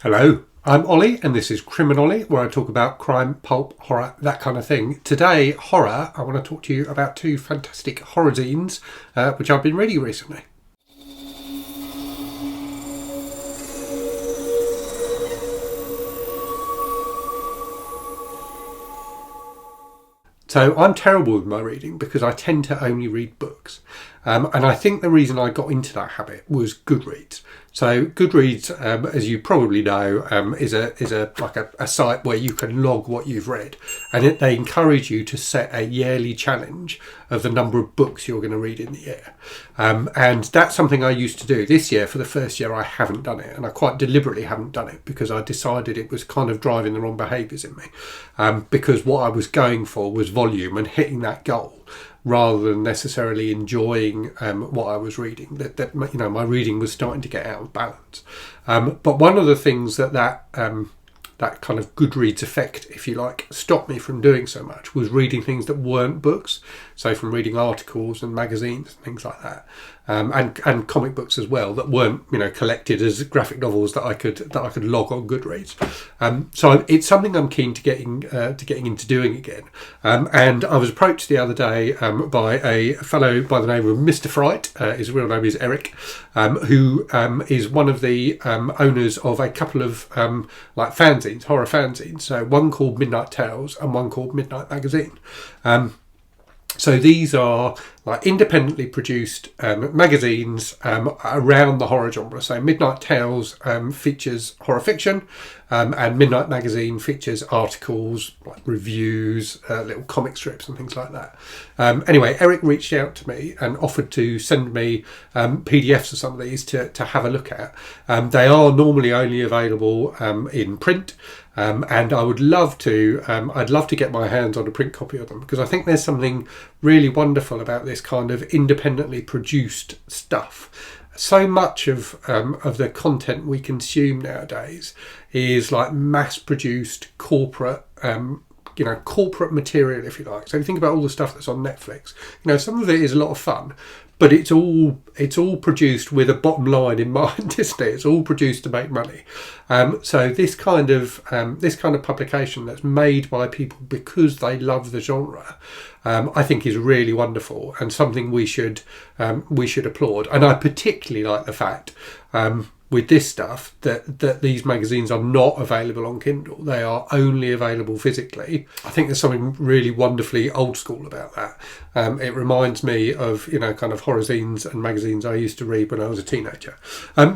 Hello, I'm Ollie and this is Criminolly, where I talk about crime, pulp, horror, that kind of thing. Today, horror, I want to talk to you about two fantastic horror zines which I've been reading recently. So I'm terrible with my reading because I tend to only read books. And I think the reason I got into that habit was Goodreads. So Goodreads, as you probably know, is a site where you can log what you've read, and they encourage you to set a yearly challenge of the number of books you're going to read in the year. And that's something I used to do. This year, for the first year, I haven't done it, and I quite deliberately haven't done it because I decided it was kind of driving the wrong behaviours in me. Because what I was going for was volume and hitting that goal, rather than necessarily enjoying what I was reading. That my reading was starting to get out of balance. But one of the things that kind of Goodreads effect, if you like, stopped me from doing so much was reading things that weren't books. So from reading articles and magazines and things like that, and comic books as well that weren't collected as graphic novels that I could log on Goodreads. So it's something I'm keen to getting into doing again. And I was approached the other day by a fellow by the name of Mr. Fright. His real name is Eric, who is one of the owners of a couple of fanzines, horror fanzines. So one called Midnight Tales and one called Midnight Magazine. So these are independently produced magazines around the horror genre. So Midnight Tales features horror fiction, and Midnight Magazine features articles, reviews, little comic strips and things like that. Anyway, Eric reached out to me and offered to send me PDFs of some of these to have a look at. They are normally only available in print. And I would love to. I'd love to get my hands on a print copy of them because I think there's something really wonderful about this kind of independently produced stuff. So much of the content we consume nowadays is mass-produced corporate. Corporate material, if you like. So you think about all the stuff that's on Netflix. Some of it is a lot of fun, but it's all produced with a bottom line in mind, isn't it? It's all produced to make money. So this kind of publication that's made by people because they love the genre, I think is really wonderful and something we should applaud. And I particularly like the fact with this stuff that these magazines are not available on Kindle. They are only available physically. I think there's something really wonderfully old school about that. It reminds me of kind of horror zines and magazines I used to read when I was a teenager.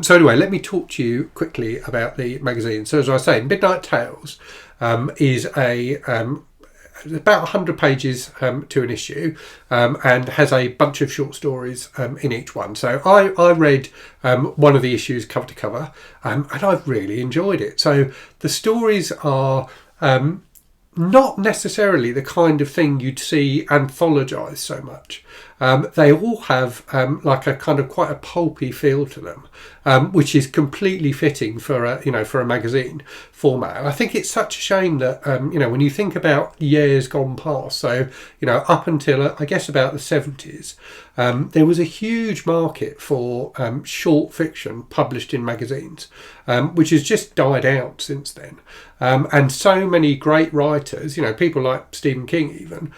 So anyway, let me talk to you quickly about the magazine. So as I say, Midnight Tales is about 100 pages to an issue, and has a bunch of short stories in each one. So I read one of the issues cover to cover, and I've really enjoyed it. So the stories are not necessarily the kind of thing you'd see anthologised so much. They all have a kind of quite a pulpy feel to them, which is completely fitting for a magazine format. And I think it's such a shame that when you think about years gone past, so up until I guess about the 70s, there was a huge market for short fiction published in magazines, which has just died out since then. And so many great writers, people like Stephen King even,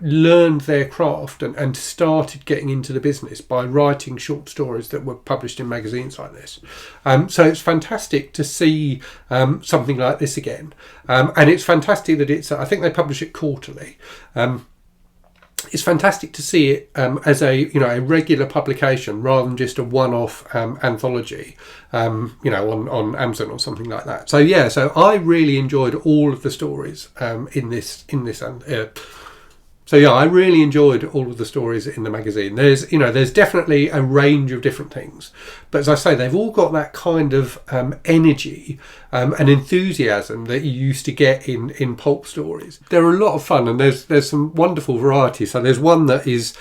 learned their craft and started getting into the business by writing short stories that were published in magazines like this. So it's fantastic to see something like this again. And it's fantastic that I think they publish it quarterly. It's fantastic to see it as a regular publication rather than just a one-off anthology, on Amazon or something like that. So I really enjoyed all of the stories in this. I really enjoyed all of the stories in the magazine. There's definitely a range of different things, but as I say, they've all got that kind of energy and enthusiasm that you used to get in pulp stories. They're a lot of fun, and there's some wonderful variety. So there's one that is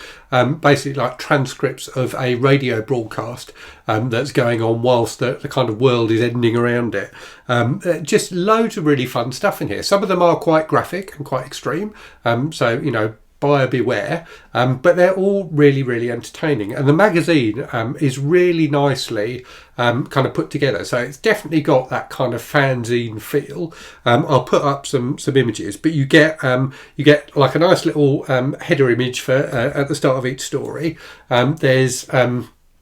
basically like transcripts of a radio broadcast that's going on whilst the kind of world is ending around it. Just loads of really fun stuff in here. Some of them are quite graphic and quite extreme. buyer beware, but they're all really, really entertaining. And the magazine is really nicely kind of put together. So it's definitely got that kind of fanzine feel. I'll put up some images, but you get like a nice little header image for at the start of each story. There's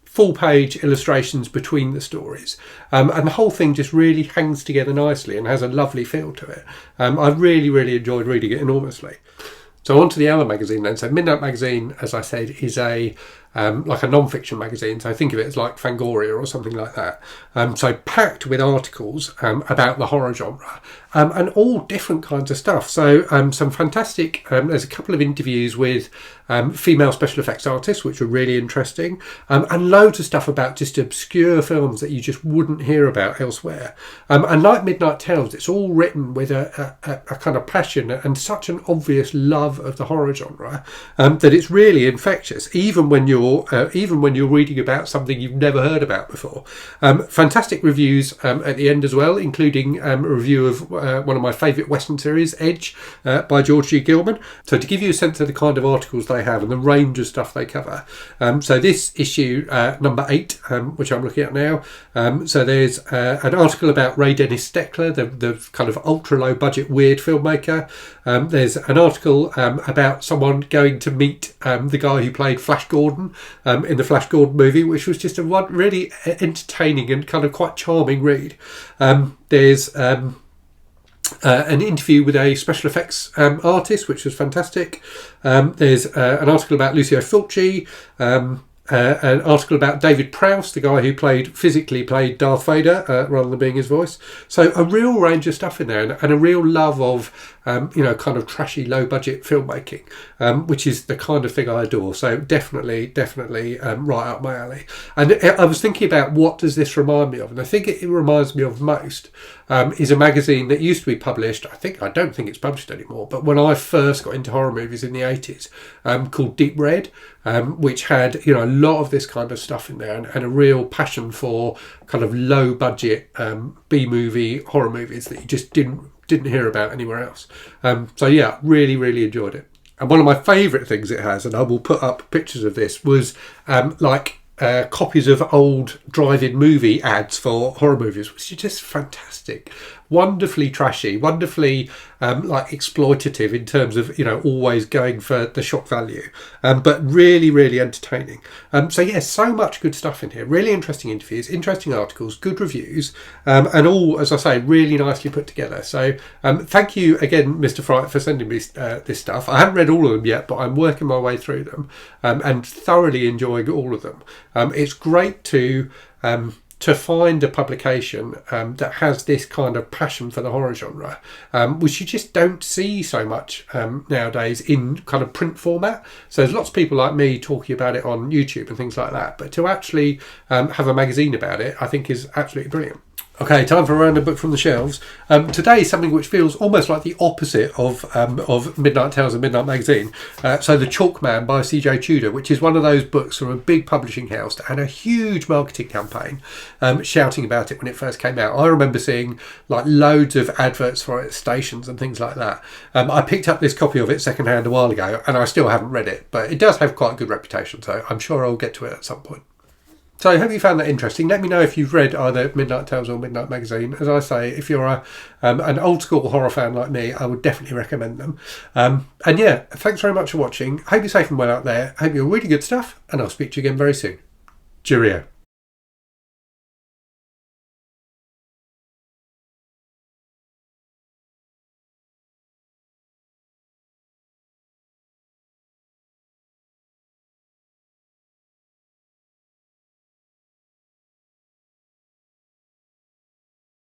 full page illustrations between the stories, and the whole thing just really hangs together nicely and has a lovely feel to it. I really, really enjoyed reading it enormously. So on to the other magazine then. So Midnight Magazine, as I said, is a like a non-fiction magazine. So think of it as like Fangoria or something like that. So packed with articles about the horror genre and all different kinds of stuff. So some fantastic, there's a couple of interviews with female special effects artists, which were really interesting, and loads of stuff about just obscure films that you just wouldn't hear about elsewhere. And like Midnight Tales, it's all written with a kind of passion and such an obvious love of the horror genre that it's really infectious, even when you're reading about something you've never heard about before. Fantastic reviews at the end as well, including a review of one of my favourite Western series, Edge, by George G. Gilman. So to give you a sense of the kind of articles they have and the range of stuff they cover. So this issue, number 8, which I'm looking at now, so there's an article about Ray Dennis Steckler, the kind of ultra low budget weird filmmaker. There's an article about someone going to meet the guy who played Flash Gordon in the Flash Gordon movie, which was just a really entertaining and kind of quite charming read. There's an interview with a special effects artist, which was fantastic. There's an article about Lucio Fulci, an article about David Prowse, the guy who physically played Darth Vader rather than being his voice. So a real range of stuff in there, and a real love of kind of trashy, low budget filmmaking, which is the kind of thing I adore. So definitely right up my alley. And I was thinking about, what does this remind me of? And I think it reminds me of most is a magazine that used to be published. I don't think it's published anymore, but when I first got into horror movies in the 80s, called Deep Red, which had a lot of this kind of stuff in there, and a real passion for kind of low budget B-movie horror movies that you just didn't hear about anywhere else. So yeah, really enjoyed it. And one of my favourite things it has, and I will put up pictures of this, was copies of old drive-in movie ads for horror movies, which are just fantastic, wonderfully trashy, wonderfully exploitative in terms of always going for the shock value, but really entertaining. So yeah, so much good stuff in here. Really interesting interviews, interesting articles, good reviews, and all, as I say, really nicely put together. So thank you again, Mr. Fright, for sending me this stuff. I haven't read all of them yet, but I'm working my way through them and thoroughly enjoying all of them. It's great to find a publication that has this kind of passion for the horror genre, which you just don't see so much nowadays in kind of print format. So there's lots of people like me talking about it on YouTube and things like that, but to actually have a magazine about it, I think is absolutely brilliant. Okay, time for a random book from the shelves. Today is something which feels almost like the opposite of Midnight Tales and Midnight Magazine. So The Chalk Man by C.J. Tudor, which is one of those books from a big publishing house and a huge marketing campaign shouting about it when it first came out. I remember seeing loads of adverts for it at stations and things like that. I picked up this copy of it secondhand a while ago, and I still haven't read it, but it does have quite a good reputation, so I'm sure I'll get to it at some point. So I hope you found that interesting. Let me know if you've read either Midnight Tales or Midnight Magazine. As I say, if you're an old school horror fan like me, I would definitely recommend them. And yeah, thanks very much for watching. Hope you're safe and well out there. Hope you're reading good stuff, and I'll speak to you again very soon. Cheerio.